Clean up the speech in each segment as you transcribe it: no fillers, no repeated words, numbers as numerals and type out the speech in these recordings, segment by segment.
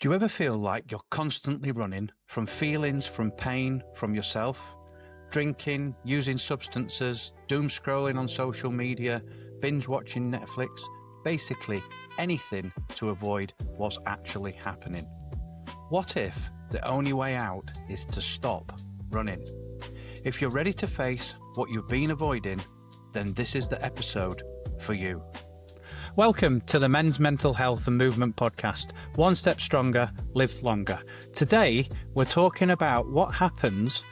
Do you ever feel like you're constantly running from feelings, from pain, from yourself? Drinking, using substances, doom scrolling on social media, binge watching Netflix, basically anything to avoid what's actually happening. What if the only way out is to stop running? If you're ready to face what you've been avoiding, then this is the episode for you. Welcome to the Men's Mental Health and Movement Podcast. One step stronger, live longer. Today, we're talking about what happens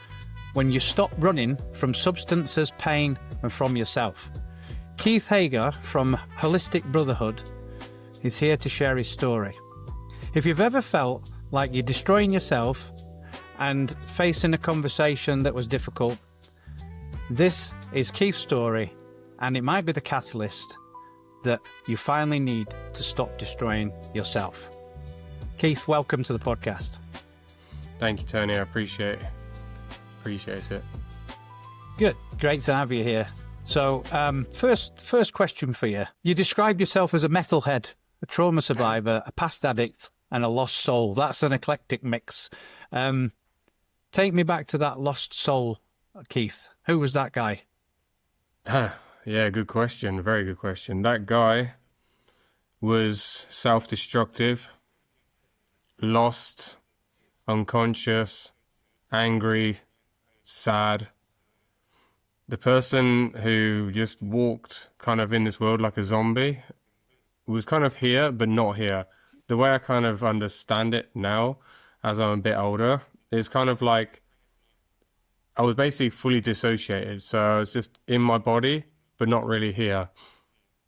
when you stop running from substances, pain, and from yourself. Keith Hager from Holistic Brotherhood is here to share his story. If you've ever felt like you're destroying yourself and facing a conversation that was difficult, this is Keith's story, and it might be the catalyst that you finally need to stop destroying yourself. Keith, welcome to the podcast. Thank you, Tony. I appreciate it. Good. Great to have you here. So, first question for you. You describe yourself as a metalhead, a trauma survivor, a past addict, and a lost soul. That's an eclectic mix. Take me back to that lost soul, Keith. Who was that guy? Yeah, good question. Very good question. That guy was self-destructive, lost, unconscious, angry, sad. The person who just walked kind of in this world like a zombie was kind of here, but not here. The way I kind of understand it now, as I'm a bit older, is kind of like I was basically fully dissociated. So I was just in my body, but not really here.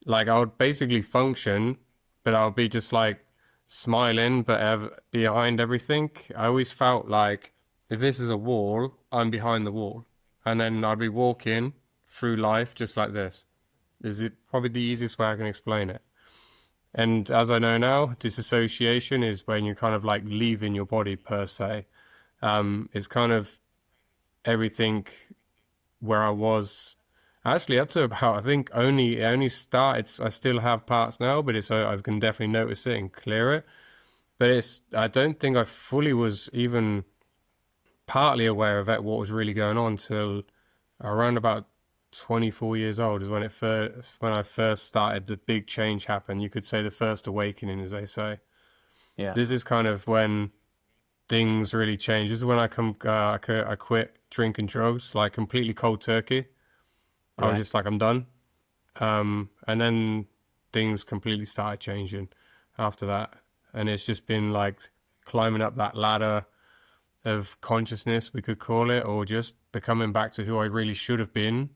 Like I would basically function, but I would be just like smiling, but behind everything. I always felt like if this is a wall, I'm behind the wall. And then I'd be walking through life just like this. Is it probably the easiest way I can explain it? And as I know now, disassociation is when you kind of like leaving your body per se. It's kind of everything where I was actually up to about, I think it only started, I still have parts now, but I can definitely notice it and clear it. But I don't think I fully was even partly aware of it, what was really going on till around about 24 years old is when I first started the big change happen. You could say the first awakening, as they say. Yeah. This is kind of when things really change. This is when I quit drinking drugs, like completely cold turkey. I was just like, I'm done. And then things completely started changing after that. And it's just been like climbing up that ladder of consciousness, we could call it, or just becoming back to who I really should have been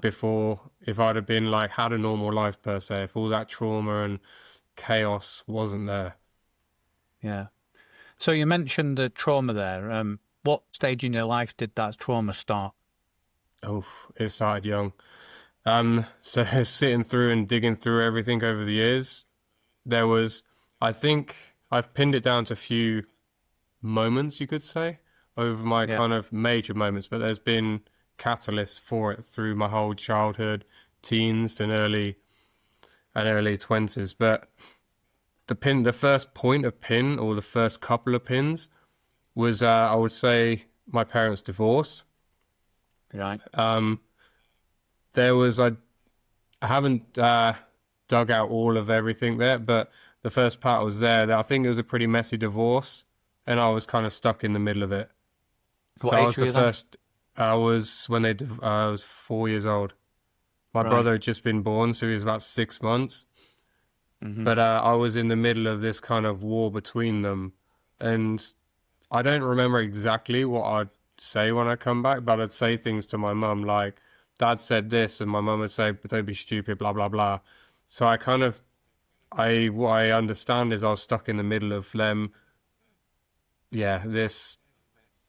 before, if I'd have been like had a normal life per se, if all that trauma and chaos wasn't there. Yeah. So you mentioned the trauma there. What stage in your life did that trauma start? Oh, it started young. So sitting through and digging through everything over the years, I think I've pinned it down to a few moments, you could say, over my kind of major moments, but there's been catalysts for it through my whole childhood, teens and early 20s. But the first point of pin, or the first couple of pins, was I would say my parents' divorce. Right. I haven't dug out all of everything there, but the first part was there. I think it was a pretty messy divorce, and I was kind of stuck in the middle of it. What age were you then? I was I was 4 years old. My brother had just been born, so he was about 6 months. Mm-hmm. But I was in the middle of this kind of war between them, and I don't remember exactly what I'd say when I come back, but I'd say things to my mum like, Dad said this, and my mum would say, but don't be stupid, blah blah blah. So what I understand is I was stuck in the middle of them, this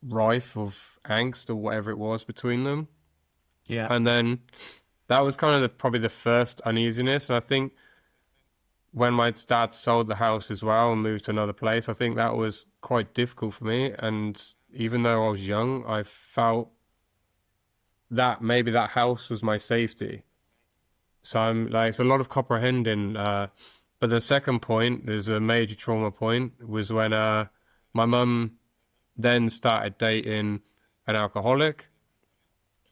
rife of angst or whatever it was between them. And then that was kind of probably the first uneasiness. And I think when my dad sold the house as well and moved to another place, I think that was quite difficult for me. And even though I was young, I felt that maybe that house was my safety. So I'm like, it's a lot of comprehending But the second point, there's a major trauma point, was when my mum then started dating an alcoholic,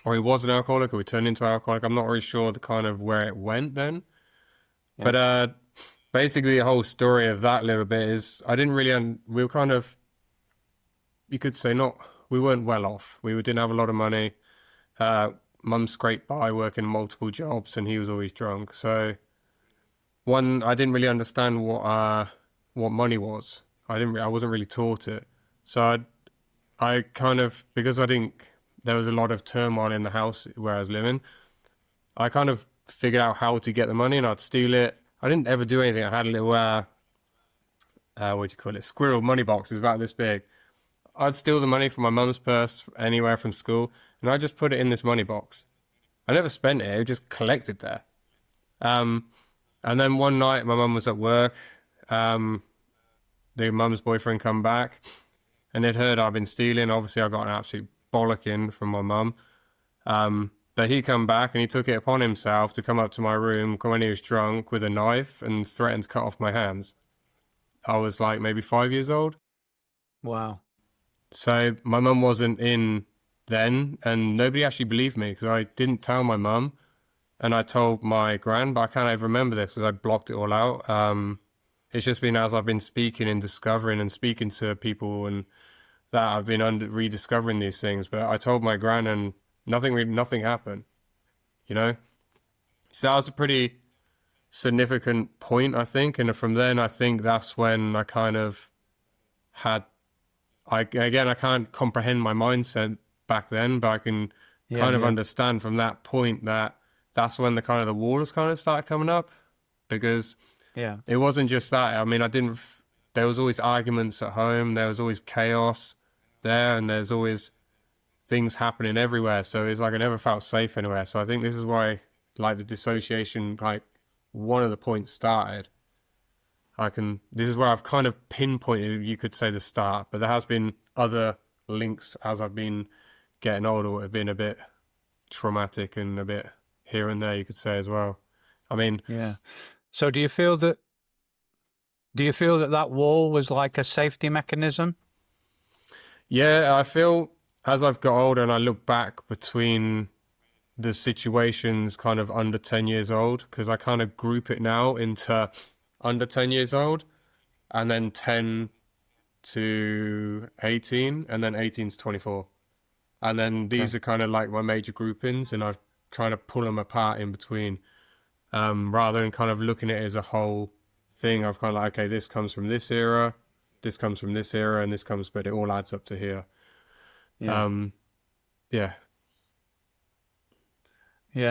or he was an alcoholic, or he turned into an alcoholic. I'm not really sure the kind of where it went then. Yeah. But basically the whole story of that little bit is I didn't really, we were kind of, you could say we weren't well off. We didn't have a lot of money. Mum scraped by working multiple jobs and he was always drunk. So I didn't really understand what money was. I wasn't really taught it. So I kind of, because I think there was a lot of turmoil in the house where I was living, I kind of figured out how to get the money and I'd steal it. I didn't ever do anything. I had a little, what do you call it? Squirrel money box. It's about this big. I'd steal the money from my mum's purse anywhere from school and I just put it in this money box. I never spent it. It just collected there. And then one night my mum was at work. The mum's boyfriend come back and they'd heard I'd been stealing. Obviously I got an absolute bollocking from my mum. But he come back and he took it upon himself to come up to my room when he was drunk with a knife and threatened to cut off my hands. I was like maybe 5 years old. Wow. So my mum wasn't in then and nobody actually believed me because I didn't tell my mum and I told my gran, but I can't even remember this because I blocked it all out. It's just been as I've been speaking and discovering and speaking to people and that I've been rediscovering these things. But I told my gran and nothing happened, you know? So that was a pretty significant point, I think. And from then, I think that's when I kind of had, I can't comprehend my mindset back then, but I can kind of understand from that point that that's when the walls kind of started coming up because it wasn't just that. I mean, there was always arguments at home. There was always chaos there and there's always things happening everywhere. So it's like I never felt safe anywhere. So I think this is why like the dissociation, like one of the points started. This is where I've kind of pinpointed, you could say, the start, but there has been other links as I've been getting older that have been a bit traumatic and a bit here and there, you could say as well. I mean, yeah. So do you feel that that wall was like a safety mechanism? Yeah, I feel as I've got older and I look back between the situations kind of under 10 years old, because I kind of group it now into under 10 years old and then 10 to 18 and then 18 to 24. And then these are kind of like my major groupings and I kind of pull them apart in between rather than kind of looking at it as a whole thing. I've kind of like, okay, this comes from this era, this comes from this era, and this comes, but it all adds up to here. Yeah.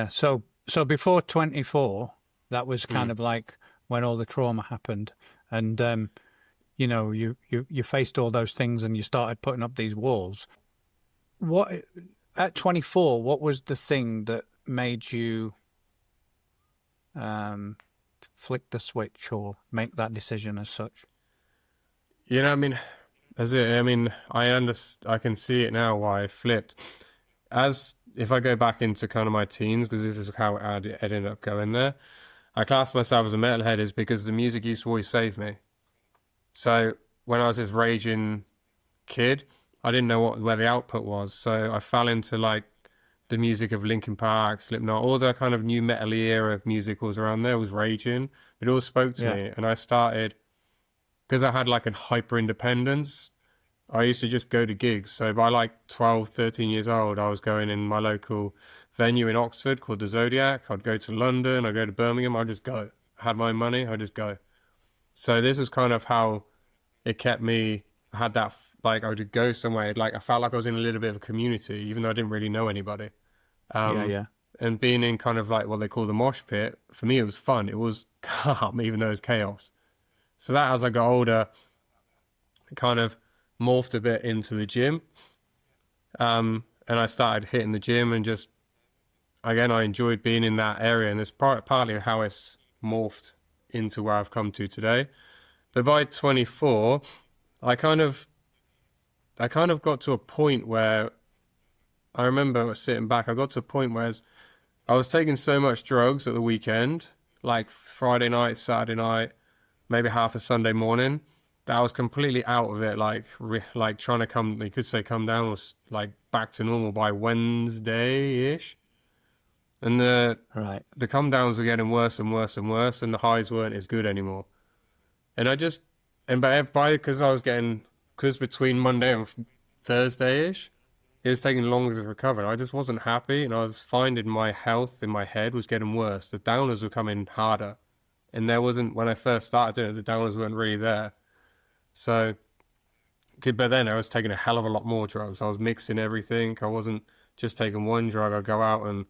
So before 24, that was kind of like when all the trauma happened, and you faced all those things, and you started putting up these walls. What at 24? What was the thing that made you flick the switch or make that decision as such? I mean, I can see it now why I flipped. As if I go back into kind of my teens, because this is how I ended up going there, I class myself as a metalhead is because the music used to always save me. So when I was this raging kid, I didn't know where the output was. So I fell into like the music of Linkin Park, Slipknot, all the kind of new metal era music was around there, was raging. It all spoke to me. And I started, because I had like a hyper independence, I used to just go to gigs. So by like 12, 13 years old, I was going in my local venue in Oxford called the Zodiac. I'd go to London, I'd go to Birmingham, I'd just go. I had my own money, I'd just go. So this is kind of how it kept me, I had that, like I would go somewhere, like I felt like I was in a little bit of a community, even though I didn't really know anybody. And being in kind of like what they call the mosh pit, for me it was fun. It was calm, even though it was chaos. So that as I got older, it kind of morphed a bit into the gym. And I started hitting the gym and just, again, I enjoyed being in that area. And it's partly how it's morphed into where I've come to today. But by 24, I kind of got to a point where I remember sitting back, I got to a point where I was taking so much drugs at the weekend, like Friday night, Saturday night, maybe half a Sunday morning. That I was completely out of it, like trying to come, you could say come down, was like back to normal by Wednesday-ish. And Right. the come downs were getting worse and worse and worse, and the highs weren't as good anymore. And I just, and because I was getting, because between Monday and Thursday-ish, it was taking longer to recover. I just wasn't happy, and I was finding my health in my head was getting worse. The downers were coming harder. And there wasn't, when I first started doing it, the downers weren't really there. So, but then I was taking a hell of a lot more drugs. I was mixing everything. I wasn't just taking one drug. I'd go out and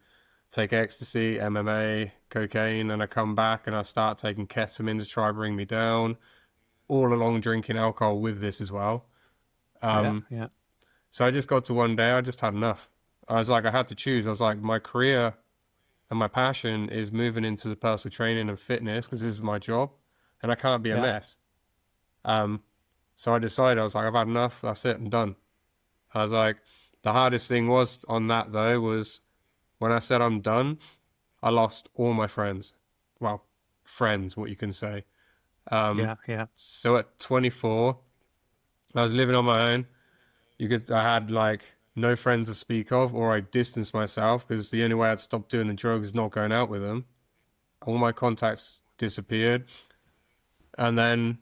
take ecstasy, MMA, cocaine, and I come back and I start taking ketamine to try bring me down. All along drinking alcohol with this as well. Yeah. So I just got to one day, I just had enough. I was like, I had to choose. I was like, my career and my passion is moving into the personal training and fitness because this is my job, and I can't be a mess. So I decided, I was like, I've had enough. That's it. I'm done. I was like, the hardest thing was on that though was when I said I'm done, I lost all my friends. Well, friends, what you can say. Yeah. So at 24, I was living on my own. I had like no friends to speak of, or I distanced myself because the only way I'd stop doing the drugs is not going out with them. All my contacts disappeared, and then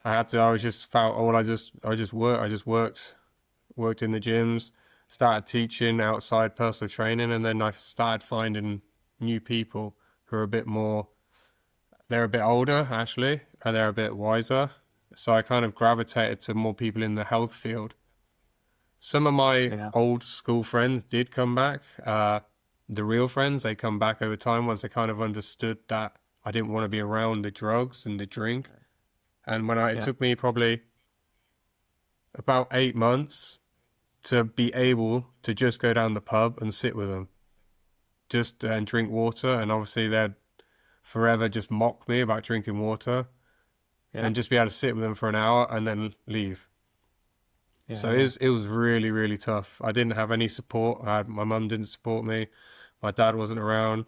I just felt I just worked in the gyms, started teaching outside personal training, and then I started finding new people who are they're a bit older actually, and they're a bit wiser. So I kind of gravitated to more people in the health field. Some of my old school friends did come back. The real friends, they come back over time once they kind of understood that I didn't want to be around the drugs and the drink. And it took me probably about 8 months to be able to just go down the pub and sit with them, just and drink water. And obviously they'd forever just mock me about drinking water, and just be able to sit with them for an hour and then leave. So it was really, really tough. I didn't have any support. My mum didn't support me. My dad wasn't around.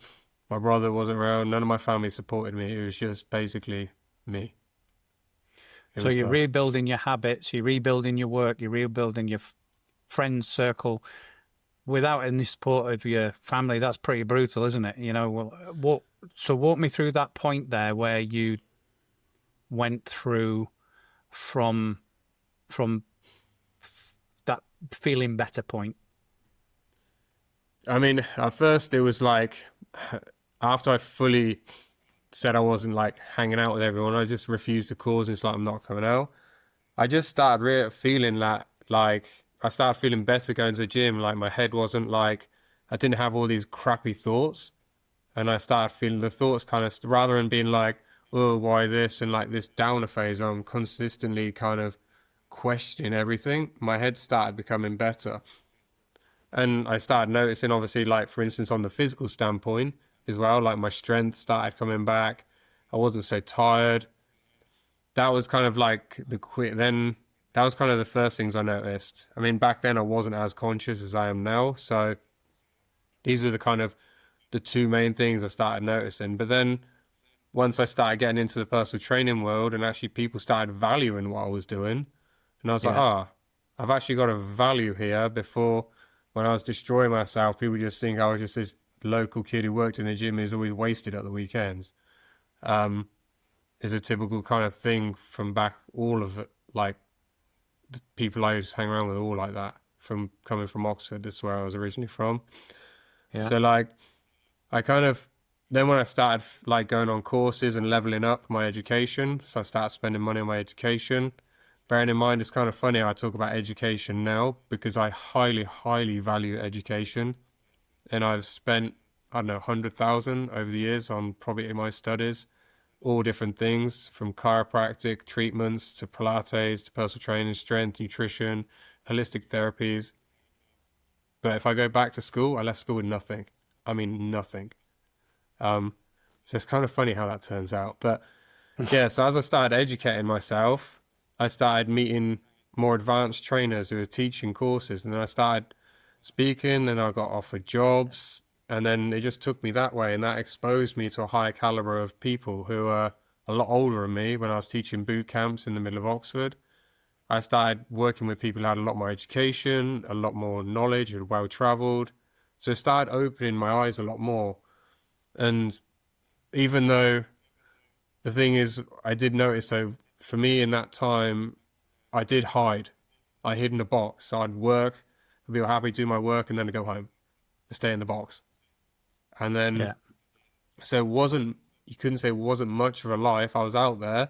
My brother wasn't around. None of my family supported me. It was just basically me. So you're rebuilding your habits, you're rebuilding your work, you're rebuilding your friends circle without any support of your family. That's pretty brutal, isn't it? You know, so walk me through that point there where you went through from that feeling better point. I mean, at first it was like, after I fully said I wasn't like hanging out with everyone, I just refused the calls. It's like, I'm not coming out. I just started feeling that, like, I started feeling better going to the gym. Like, my head wasn't like, I didn't have all these crappy thoughts. And I started feeling the thoughts kind of, rather than being like, oh, why this? And like this downer phase where I'm consistently kind of questioning everything, my head started becoming better. And I started noticing, obviously, like, for instance, on the physical standpoint as well, like my strength started coming back. I wasn't so tired. That was kind of like then that was kind of the first things I noticed. I mean, back then I wasn't as conscious as I am now. So these are the two main things I started noticing. But then once I started getting into the personal training world and actually people started valuing what I was doing, and I was like, I've actually got a value here. Before, when I was destroying myself, people just think I was just this local kid who worked in the gym who's always wasted at the weekends. Is a typical kind of thing from back, all of it, like the people I used to hang around with, all like that, from coming from Oxford. This is where I was originally from. So like, I kind of, then when I started like going on courses and leveling up my education, so I started spending money on my education. Bearing in mind, it's kind of funny I talk about education now because I highly, highly value education. And I've spent, I don't know, 100,000 over the years on probably my studies, all different things from chiropractic treatments to Pilates to personal training, strength, nutrition, holistic therapies. But if I go back to school, I left school with nothing. I mean, nothing. So it's kind of funny how that turns out. But yeah, so as I started educating myself, I started meeting more advanced trainers who were teaching courses, and then I started speaking, and I got offered jobs, and then it just took me that way, and that exposed me to a higher caliber of people who are a lot older than me when I was teaching boot camps in the middle of Oxford. I started working with people who had a lot more education, a lot more knowledge, who were well traveled. So it started opening my eyes a lot more. And even though the thing is, I did notice though, for me in that time, I did hide. I hid in a box. So I'd work, I'd be happy to do my work, and then I'd go home and stay in the box. And then, so it wasn't, you couldn't say it wasn't much of a life. I was out there,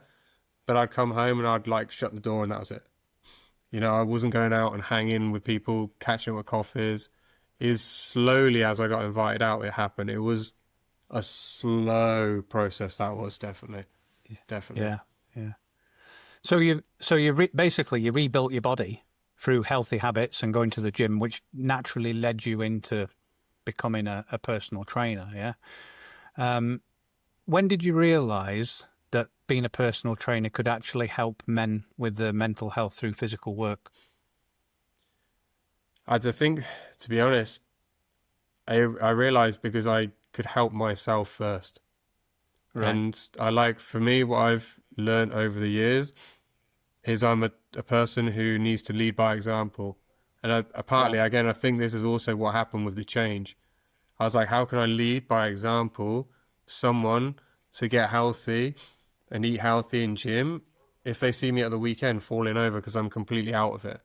but I'd come home and I'd like shut the door and that was it. You know, I wasn't going out and hanging with people, catching up with coffees. It was slowly as I got invited out, it happened. It was a slow process. That was definitely. Yeah. So basically you rebuilt your body through healthy habits and going to the gym, which naturally led you into becoming a personal trainer. Yeah. When did you realize that being a personal trainer could actually help men with their mental health through physical work? I just think, to be honest, I realized because I could help myself first. Right. And for me, what I've learned over the years is I'm a person who needs to lead by example. And partly, again, I think this is also what happened with the change. I was like, how can I lead by example someone to get healthy and eat healthy in gym if they see me at the weekend falling over because I'm completely out of it?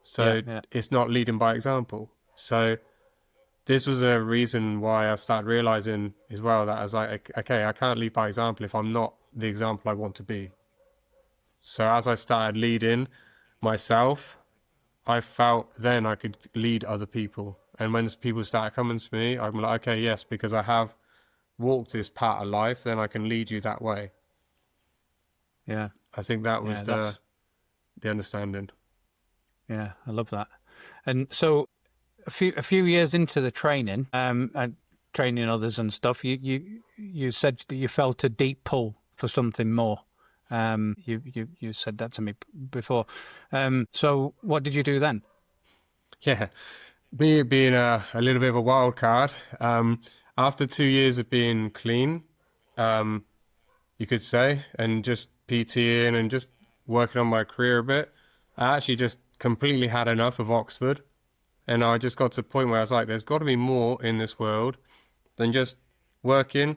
So it's not leading by example. So this was a reason why I started realizing as well that I was like, okay, I can't lead by example if I'm not the example I want to be. So as I started leading myself, I felt then I could lead other people. And when people started coming to me, I'm like, okay, yes, because I have walked this part of life, then I can lead you that way. Yeah. I think that was the understanding. Yeah, I love that. And so a few years into the training, and training others and stuff, you said that you felt a deep pull for something more. You said that to me before. So what did you do then? Yeah, me being a little bit of a wild card, after 2 years of being clean, you could say, and just PTing and just working on my career a bit, I actually just completely had enough of Oxford. And I just got to the point where I was like, there's got to be more in this world than just working,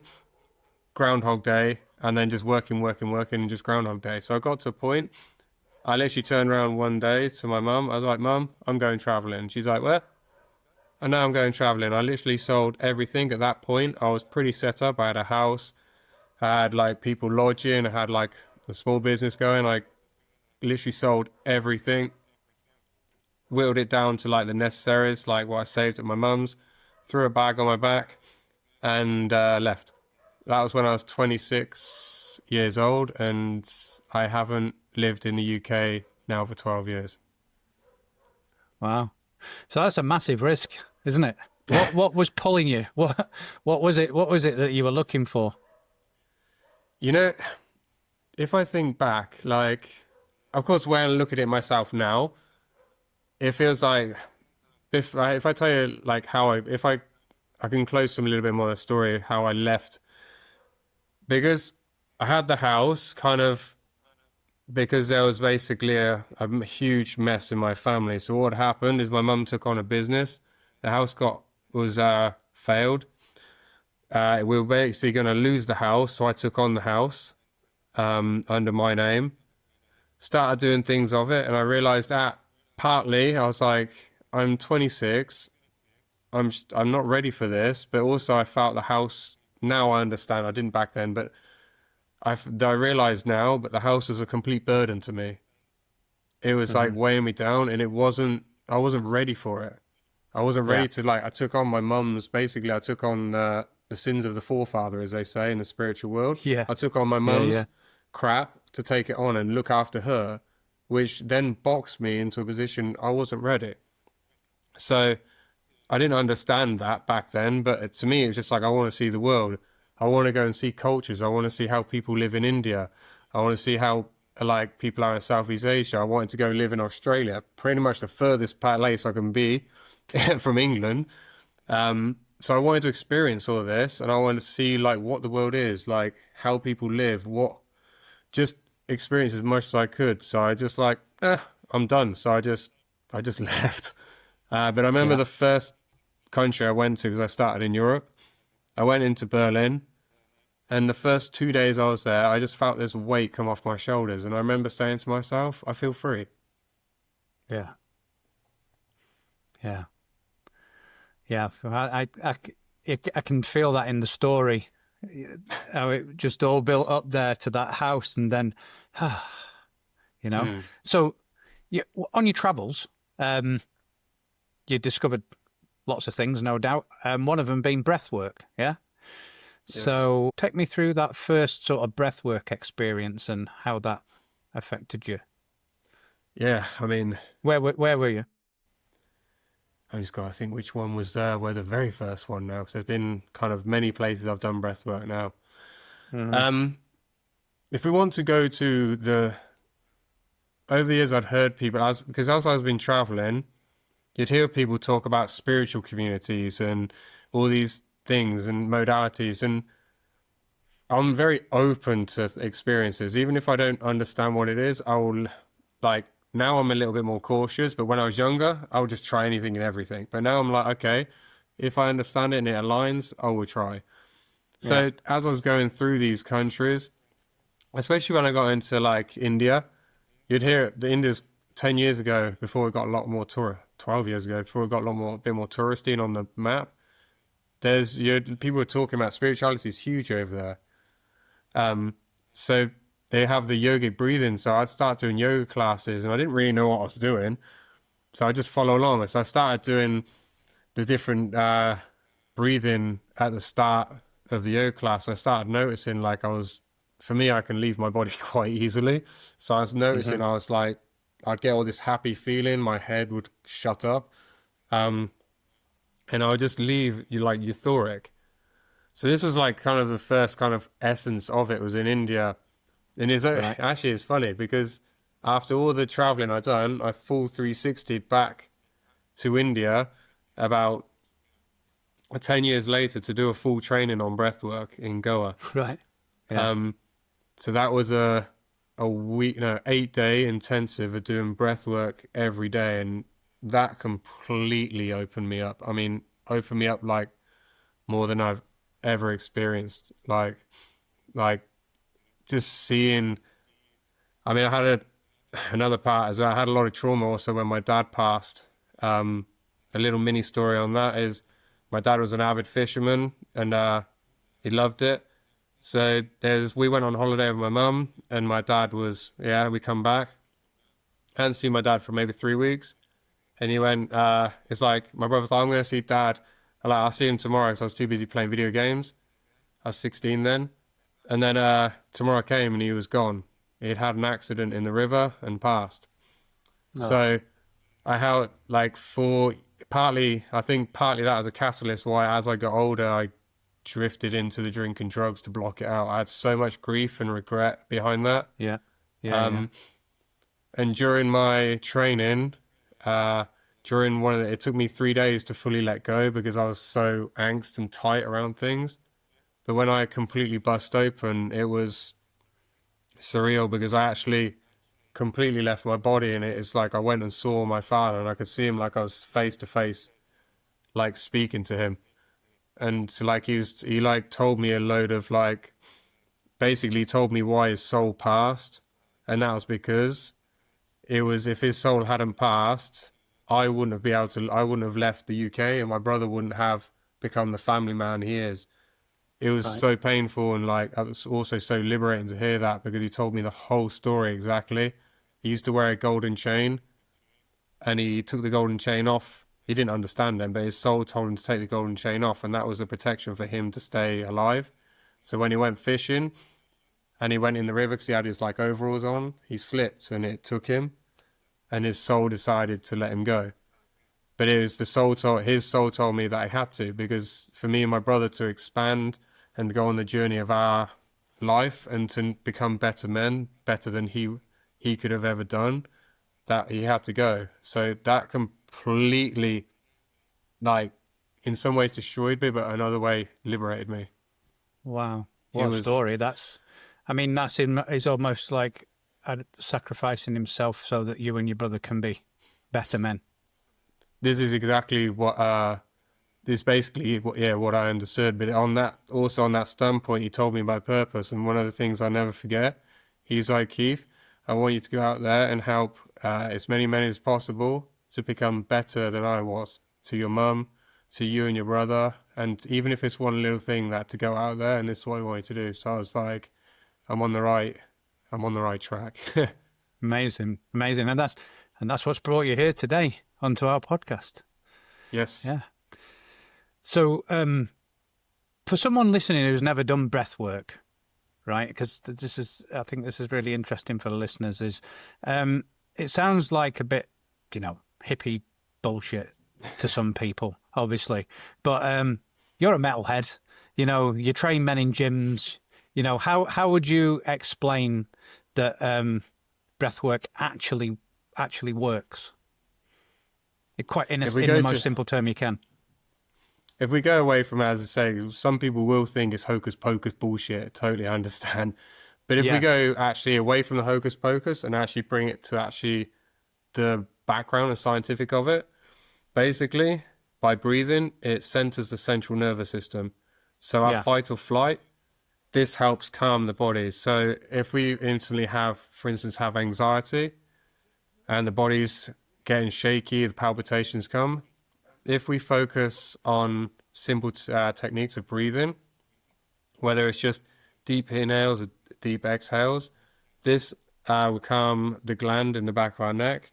Groundhog Day, and then just working, and just Groundhog Day. So I got to a point, I literally turned around one day to my mum. I was like, Mum, I'm going traveling. She's like, where? And now I'm going traveling. I literally sold everything at that point. I was pretty set up. I had a house. I had like people lodging. I had like a small business going. I literally sold everything. Whittled it down to like the necessaries, like what I saved at my mum's, threw a bag on my back and left. That was when I was 26 years old, and I haven't lived in the UK now for 12 years. Wow. So that's a massive risk, isn't it? What was pulling you? What was it that you were looking for? You know, if I think back, like, of course, when I look at it myself now, it feels like if I tell you like how I can close some a little bit more of the story how I left, because I had the house kind of because there was basically a huge mess in my family. So what happened is my mum took on a business. The house was failed. We were basically going to lose the house, so I took on the house under my name. Started doing things of it, and I realized that partly I was like, I'm 26. I'm not ready for this, but also I felt the house. Now I understand. I didn't back then, but I realized now. But the house was a complete burden to me. It was like weighing me down, and I wasn't ready for it. I wasn't ready to like. I took on my mum's. Basically, I took on the sins of the forefather, as they say in the spiritual world. Yeah, I took on my mum's crap to take it on and look after her, which then boxed me into a position I wasn't ready. So I didn't understand that back then, but to me, it was just like, I want to see the world. I want to go and see cultures. I want to see how people live in India. I want to see how like people are in Southeast Asia. I wanted to go live in Australia, pretty much the furthest place I can be from England. so I wanted to experience all of this, and I wanted to see like what the world is, like how people live, what just experience as much as I could. So I just like, I'm done. So I just left. But I remember Yeah. the first country I went to, because I started in Europe. I went into Berlin, and the first 2 days I was there, I just felt this weight come off my shoulders, and I remember saying to myself, I feel free. Yeah. Yeah. Yeah. I can feel that in the story, how it just all built up there to that house, and then, you know. Mm. So, you, on your travels, you discovered lots of things, no doubt. One of them being breathwork. Yeah. Yes. So, take me through that first sort of breathwork experience and how that affected you. Yeah, I mean, Where were you? I just got to think which one was were the very first one now, because there's been kind of many places I've done breathwork now. Mm-hmm. Um, if we want to go to over the years, I'd heard people, because as I've been traveling, you'd hear people talk about spiritual communities and all these things and modalities, and I'm very open to experiences. Even if I don't understand what it is, I will, like, now I'm a little bit more cautious, but when I was younger, I would just try anything and everything. But now I'm like, okay, if I understand it and it aligns, I will try. Yeah. So as I was going through these countries, especially when I got into like India, you'd hear the India's 10 years ago, before it got a lot more 12 years ago, before it got a bit more touristy and on the map. People were talking about spirituality is huge over there. So they have the yogic breathing. So I'd start doing yoga classes, and I didn't really know what I was doing. So I just follow along. So I started doing the different breathing at the start of the yoga class. I started noticing like for me, I can leave my body quite easily. So I was noticing, Mm-hmm. I was like, I'd get all this happy feeling, my head would shut up. And I would just leave you like euphoric. So this was like kind of the first kind of essence of it was in India. And Right. actually it's funny because after all the traveling I'd done, I full 360 back to India about 10 years later to do a full training on breathwork in Goa. Right. Yeah. Um, so that was a week, no, 8 day intensive of doing breathwork every day, and that completely opened me up. I mean, opened me up like more than I've ever experienced. Like just seeing. I mean, I had another part as well. I had a lot of trauma also when my dad passed. A little mini story on that is my dad was an avid fisherman, and he loved it. So we went on holiday with my mum, and my dad was, we come back. I hadn't seen my dad for maybe 3 weeks. And he went, it's like, my brother's like, I'm going to see dad. I'll see him tomorrow because I was too busy playing video games. I was 16 then. And then tomorrow came and he was gone. He'd had an accident in the river and passed. Oh. So I held like I think partly that was a catalyst why as I got older, I drifted into the drink and drugs to block it out. I had so much grief and regret behind that. Yeah. Yeah. Yeah. Um, and during my training, it took me 3 days to fully let go because I was so angst and tight around things. But when I completely bust open, it was surreal because I actually completely left my body, and it's like I went and saw my father, and I could see him like I was face to face, like speaking to him. And so like he like told me a load of like basically told me why his soul passed, and that was because it was if his soul hadn't passed, I wouldn't have left the UK, and my brother wouldn't have become the family man he is. It was Right. so painful, and like it was also so liberating to hear that because he told me the whole story exactly. He used to wear a golden chain, and he took the golden chain off. He didn't understand them, but his soul told him to take the golden chain off, and that was a protection for him to stay alive. So when he went fishing and he went in the river because he had his like overalls on, he slipped and it took him, and his soul decided to let him go. But it was his soul told me that I had to, because for me and my brother to expand and go on the journey of our life and to become better men, better than he could have ever done, that he had to go. So that completely like in some ways destroyed me, but another way liberated me. Wow. It What a was, story. He's almost like sacrificing himself so that you and your brother can be better men. this is exactly what, this basically what I understood. But on that standpoint, he told me my purpose. And one of the things I never forget, he's like, Keith, I want you to go out there and help as many men as possible to become better than I was, to your mum, to you and your brother. And even if it's one little thing, that to go out there, and this is what I want you to do. So I was like, I'm on the right track. Amazing. Amazing. And that's what's brought you here today onto our podcast. Yes. Yeah. So, for someone listening who's never done breath work, right? Because I think this is really interesting for the listeners. It sounds like a bit, hippie bullshit to some people, obviously. But you're a metalhead. You train men in gyms. How would you explain that breath work actually works? In the most simple term you can. If we go away from, as I say, some people will think it's hocus pocus bullshit. Totally understand. But if we go actually away from the hocus pocus and actually bring it to actually the background and scientific of it, basically, by breathing, it centers the central nervous system. So our fight or flight, this helps calm the body. So if we instantly for instance, have anxiety and the body's getting shaky, the palpitations come, if we focus on simple techniques of breathing, whether it's just deep inhales or deep exhales, this will calm the gland in the back of our neck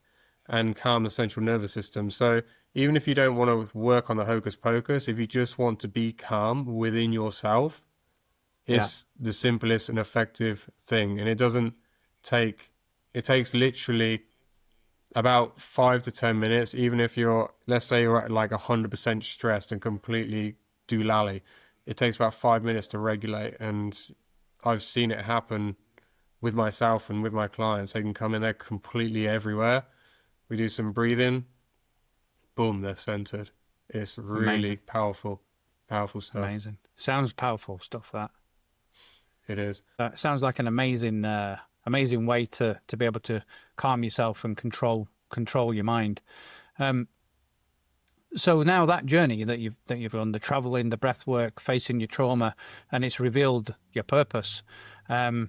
and calm the central nervous system. So even if you don't want to work on the hocus pocus, if you just want to be calm within yourself, it's the simplest and effective thing. And it takes literally about 5 to 10 minutes, even if let's say you're at like 100% stressed and completely doolally, it takes about 5 minutes to regulate. And I've seen it happen with myself and with my clients. They can come in there completely everywhere. We do some breathing, boom, they're centered. It's really powerful stuff. Amazing. Sounds powerful stuff, that. It is. It sounds like an amazing way to be able to calm yourself and control your mind. So now that journey that you've run, the traveling, the breath work, facing your trauma, and it's revealed your purpose. How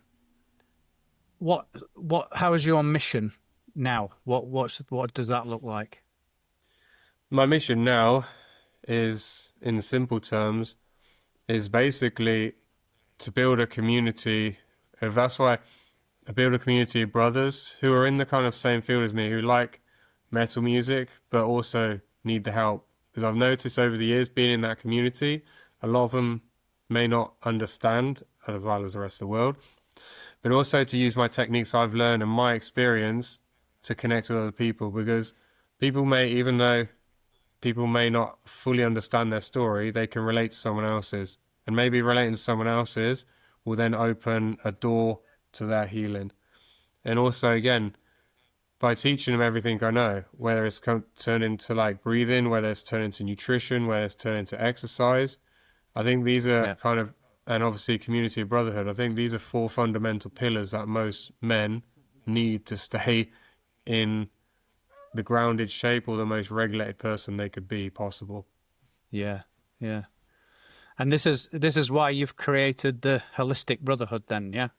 is your mission now? What does that look like? My mission now is, in simple terms, is basically to build a community of, I build a community of brothers who are in the kind of same field as me, who like metal music, but also need the help. Because I've noticed over the years, being in that community, a lot of them may not understand, as well as the rest of the world, but also to use my techniques I've learned and my experience to connect with other people. Because even though people may not fully understand their story, they can relate to someone else's. And maybe relating to someone else's will then open a door to their healing. And also, again, by teaching them everything I know, whether it's turned into like breathing, whether it's turned into nutrition, whether it's turned into exercise, I think these are kind of, and obviously community of brotherhood, I think these are 4 fundamental pillars that most men need to stay in the grounded shape or the most regulated person they could be possible. Yeah. And this is why you've created the Holistic Brotherhood then, yeah?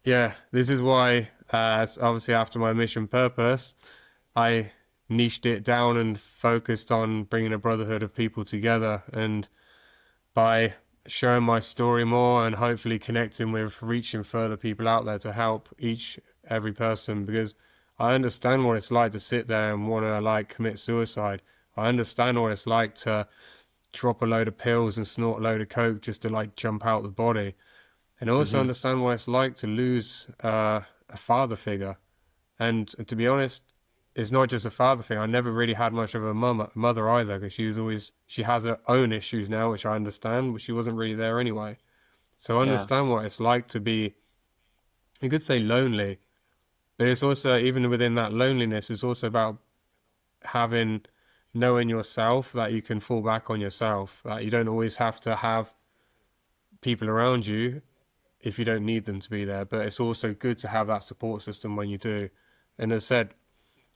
Yeah, this is why, obviously after my mission purpose, I niched it down and focused on bringing a brotherhood of people together. And by showing my story more and hopefully connecting with reaching further people out there to help every person, because I understand what it's like to sit there and want to like commit suicide. I understand what it's like to drop a load of pills and snort a load of coke just to like jump out the body. And also understand what it's like to lose a father figure. And to be honest, it's not just a father thing. I never really had much of a mother either, because she has her own issues now, which I understand, but she wasn't really there anyway. So I understand what it's like to be, you could say lonely, but it's also, even within that loneliness, it's also about having knowing yourself, that you can fall back on yourself, that you don't always have to have people around you if you don't need them to be there. But it's also good to have that support system when you do. And as I said,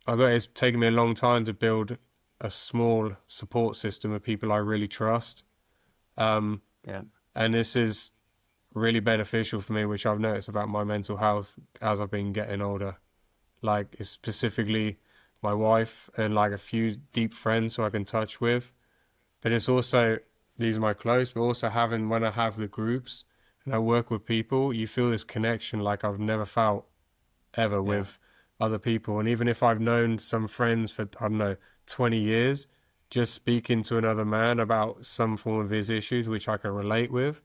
it's taken me a long time to build a small support system of people I really trust. And this is really beneficial for me, which I've noticed about my mental health as I've been getting older. Like, it's specifically my wife and like a few deep friends who I can touch with. But it's also, these are my close, but also when I have the groups and I work with people, you feel this connection like I've never felt ever with other people. And even if I've known some friends for, I don't know, 20 years, just speaking to another man about some form of his issues, which I can relate with,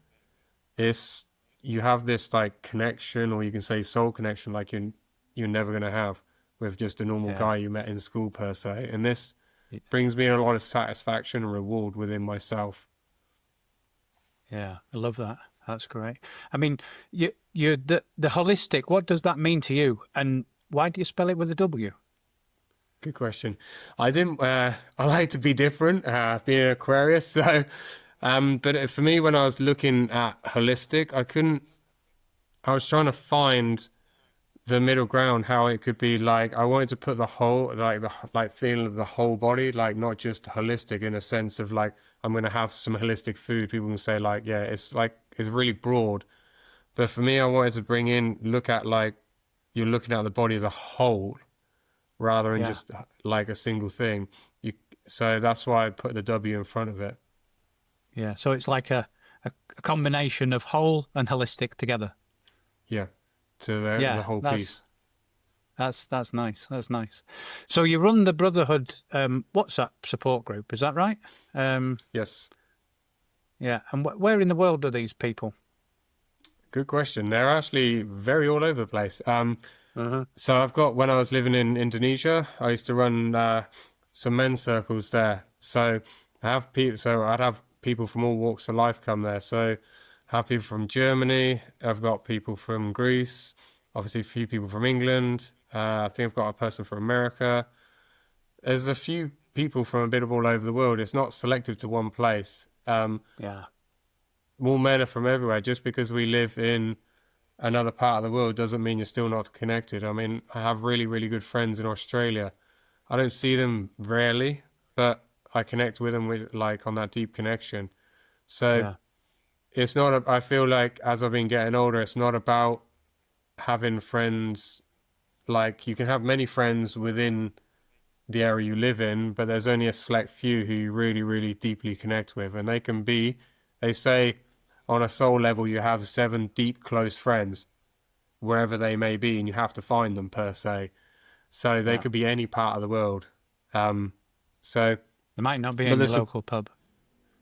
you have this like connection, or you can say soul connection, like you're never going to have with just a normal guy you met in school per se. And this brings me a lot of satisfaction and reward within myself. Yeah, I love that. That's great. I mean, the holistic, what does that mean to you? And why do you spell it with a W? Good question. I like to be different, being an Aquarius. So, but for me, when I was looking at holistic, I was trying to find the middle ground, how it could be like, I wanted to put the whole, like feeling of the whole body, like not just holistic in a sense of like, I'm going to have some holistic food. People can say like, yeah, it's really broad. But for me, I wanted to look at like, you're looking at the body as a whole rather than just like a single thing. So that's why I put the W in front of it. Yeah. So it's like a combination of whole and holistic together. Yeah. To the whole piece. That's nice. That's nice. So you run the Brotherhood WhatsApp support group, is that right? Yes. Yeah. And where in the world are these people? Good question. They're actually very all over the place. So I've got, when I was living in Indonesia, I used to run some men's circles there. So I'd have people from all walks of life come there. So I have people from Germany. I've got people from Greece. Obviously, a few people from England. I think I've got a person from America. There's a few people from a bit of all over the world. It's not selective to one place. All men are from everywhere. Just because we live in another part of the world doesn't mean you're still not connected. I mean, I have really, really good friends in Australia. I don't see them rarely, but I connect with them on that deep connection. So it's not, I feel like as I've been getting older, it's not about having friends. Like, you can have many friends within the area you live in, but there's only a select few who you really, really deeply connect with. And they say on a soul level, you have 7 deep, close friends, wherever they may be, and you have to find them per se. So they could be any part of the world. So they might not be in your local pub.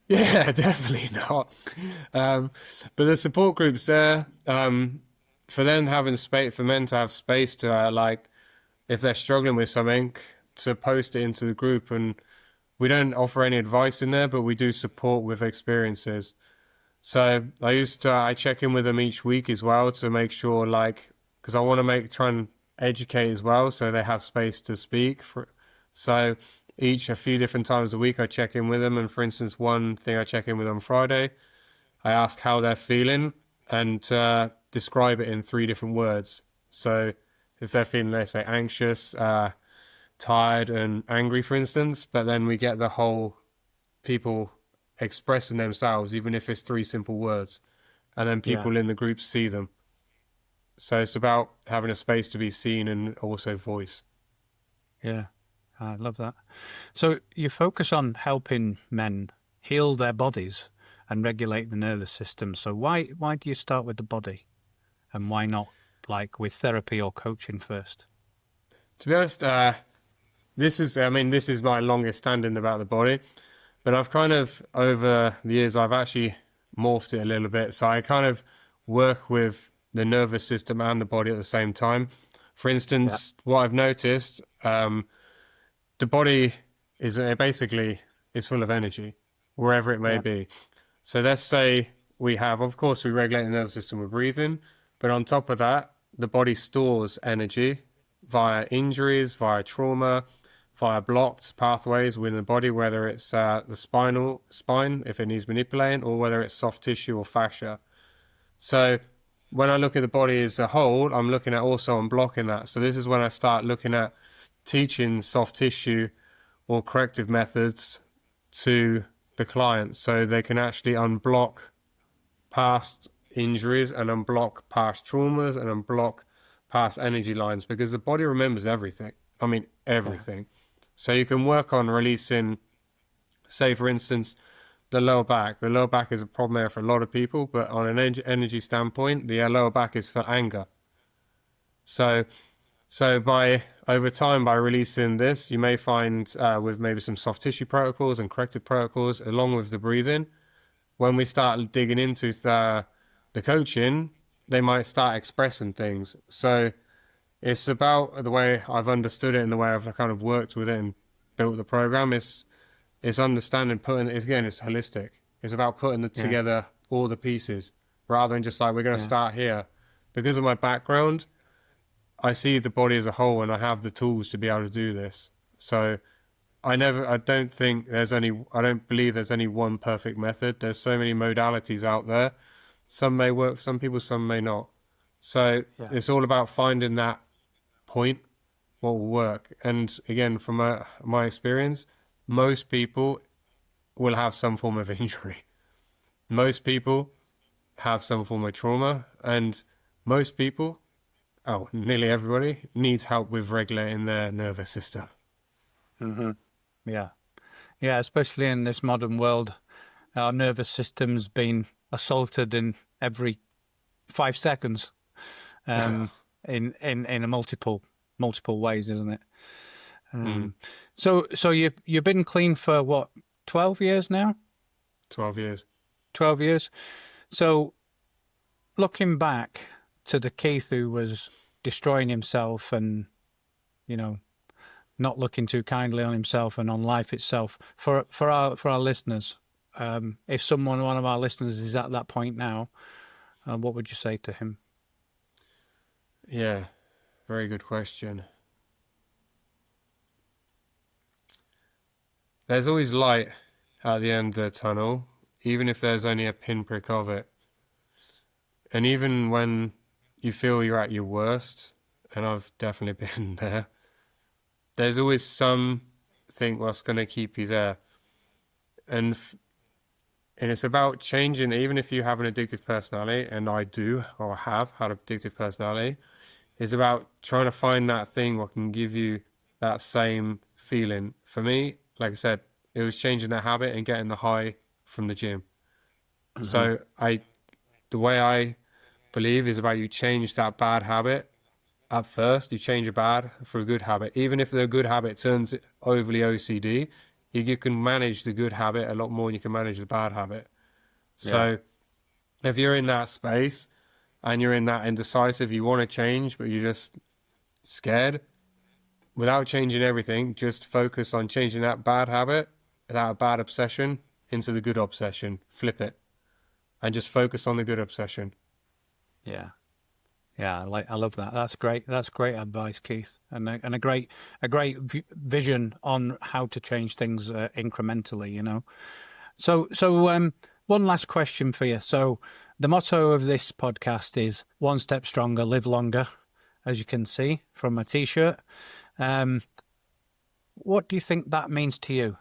Yeah, definitely not. But the support groups there, for them having space, for men to have space to if they're struggling with something, to post it into the group. And we don't offer any advice in there, but we do support with experiences. So I check in with them each week as well to make sure, because I want to try and educate as well, so they have space to speak. So a few different times a week, I check in with them. And for instance, one thing I check in with on Friday, I ask how they're feeling and describe it in 3 different words. So if they're feeling, let's say, anxious, tired and angry, for instance, but then we get the whole people expressing themselves, even if it's 3 simple words, and then people in the group see them. So it's about having a space to be seen and also voice. Yeah, I love that. So you focus on helping men heal their bodies and regulate the nervous system. So why do you start with the body, and why not with therapy or coaching first? To be honest, this is my longest standing about the body. But I've kind of, over the years, I've actually morphed it a little bit. So I kind of work with the nervous system and the body at the same time. For instance, what I've noticed, the body is full of energy, wherever it may be. So let's say we regulate the nervous system with breathing. But on top of that, the body stores energy via injuries, via trauma, via blocked pathways within the body, whether it's the spine, if it needs manipulating, or whether it's soft tissue or fascia. So when I look at the body as a whole, I'm looking at also unblocking that. So this is when I start looking at teaching soft tissue or corrective methods to the client so they can actually unblock past injuries and unblock past traumas and unblock past energy lines, because the body remembers everything. I mean, everything. So you can work on releasing, say, for instance, the lower back. The lower back is a problem area for a lot of people, but on an energy standpoint, the lower back is for anger. So by over time, by releasing this, you may find with maybe some soft tissue protocols and corrective protocols, along with the breathing, when we start digging into the coaching, they might start expressing things. So it's about the way I've understood it and the way I've kind of worked with it and built the program. It's understanding, it's holistic. It's about putting together all the pieces rather than just like, we're going to start here. Because of my background, I see the body as a whole and I have the tools to be able to do this. So I don't believe there's any one perfect method. There's so many modalities out there. Some may work for some people, some may not. So it's all about finding that point, what will work. And again, from my experience, most people will have some form of injury. Most people have some form of trauma, and most people, nearly everybody, needs help with regulating their nervous system. Yeah, especially in this modern world, our nervous system's been assaulted in every 5 seconds, in a multiple ways, isn't it? So you've been clean for what, 12 years now? 12 years. 12 years. So looking back to the Keith who was destroying himself and, not looking too kindly on himself and on life itself, for our listeners, if one of our listeners is at that point now, what would you say to him? Yeah, very good question. There's always light at the end of the tunnel, even if there's only a pinprick of it. And even when you feel you're at your worst, and I've definitely been there, there's always something what's going to keep you there. And it's about changing, even if you have an addictive personality, and I do, or have had an addictive personality, it's about trying to find that thing what can give you that same feeling. For me, like I said, it was changing that habit and getting the high from the gym. So the way I believe is about you change that bad habit. At first, you change a bad for a good habit. Even if the good habit turns overly OCD, you can manage the good habit a lot more than you can manage the bad habit. So if you're in that space and you're in that indecisive, you want to change, but you're just scared, without changing everything, just focus on changing that bad habit, that bad obsession, into the good obsession. Flip it. And just focus on the good obsession. Yeah. Yeah, I love that. That's great. That's great advice, Keith, and a great vision on how to change things incrementally. So one last question for you. So the motto of this podcast is "One step stronger, live longer," as you can see from my T-shirt. What do you think that means to you?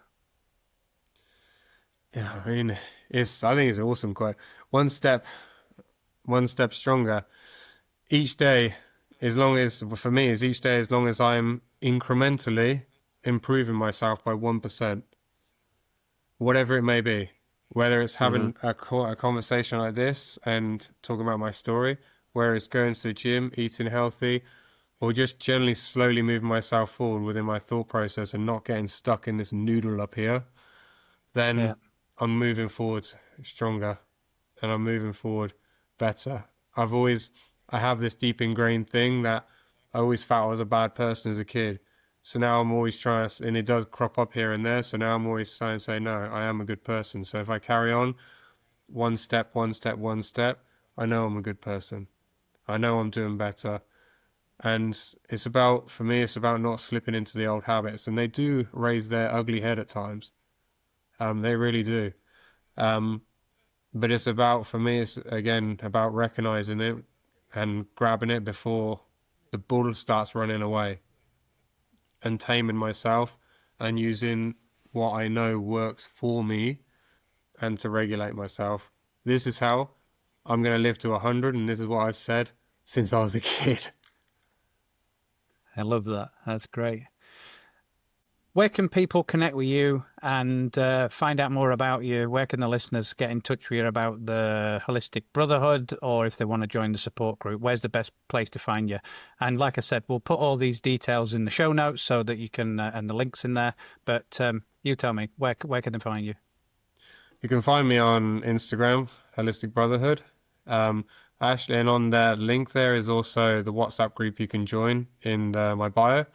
Yeah, I mean, I think it's an awesome quote. One step stronger. Each day, for me, is each day as long as I'm incrementally improving myself by 1%, whatever it may be, whether it's having a conversation like this and talking about my story, whether it's going to the gym, eating healthy, or just generally slowly moving myself forward within my thought process and not getting stuck in this noodle up here, then I'm moving forward stronger and I'm moving forward better. I have this deep ingrained thing that I always felt I was a bad person as a kid. So now I'm always trying to, and it does crop up here and there. So now I'm always trying to say, no, I am a good person. So if I carry on one step, I know I'm a good person. I know I'm doing better. And it's about, for me, it's about not slipping into the old habits. And they do raise their ugly head at times. They really do. But it's about, for me, it's again about recognizing it and grabbing it before the bull starts running away, and taming myself and using what I know works for me and to regulate myself. This is how I'm going to live to 100, and this is what I've said since I was a kid. I love that. That's great. Where can people connect with you and find out more about you? Where can the listeners get in touch with you about the Holistic Brotherhood, or if they want to join the support group? Where's the best place to find you? And like I said, we'll put all these details in the show notes so that you can, and the links in there. But you tell me, where can they find you? You can find me on Instagram, Holistic Brotherhood. Actually, and on that link there is also the WhatsApp group you can join in my bio.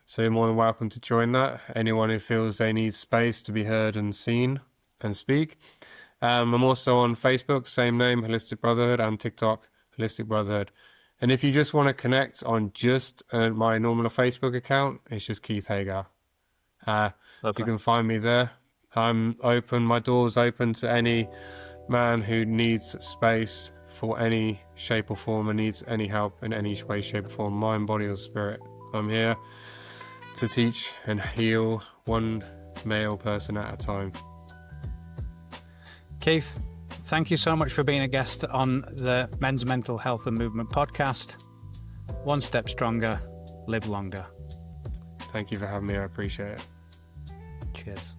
So you're more than welcome to join that. Anyone who feels they need space to be heard and seen and speak. I'm also on Facebook, same name, Holistic Brotherhood, and TikTok, Holistic Brotherhood. And if you just want to connect on just my normal Facebook account, it's just Keith Hager. You can find me there. I'm open, my door's open to any man who needs space for any shape or form and needs any help in any way, shape or form, mind, body or spirit. I'm here to teach and heal one male person at a time. Keith, thank you so much for being a guest on the Men's Mental Health and Movement podcast. One step stronger, live longer. Thank you for having me. I appreciate it. Cheers.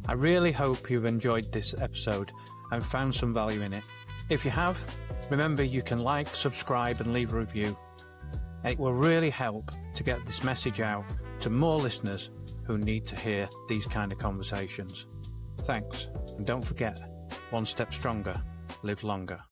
I really hope you've enjoyed this episode and found some value in it. If you have, remember you can like, subscribe and leave a review. It will really help to get this message out to more listeners who need to hear these kind of conversations. Thanks, and don't forget, one step stronger, live longer.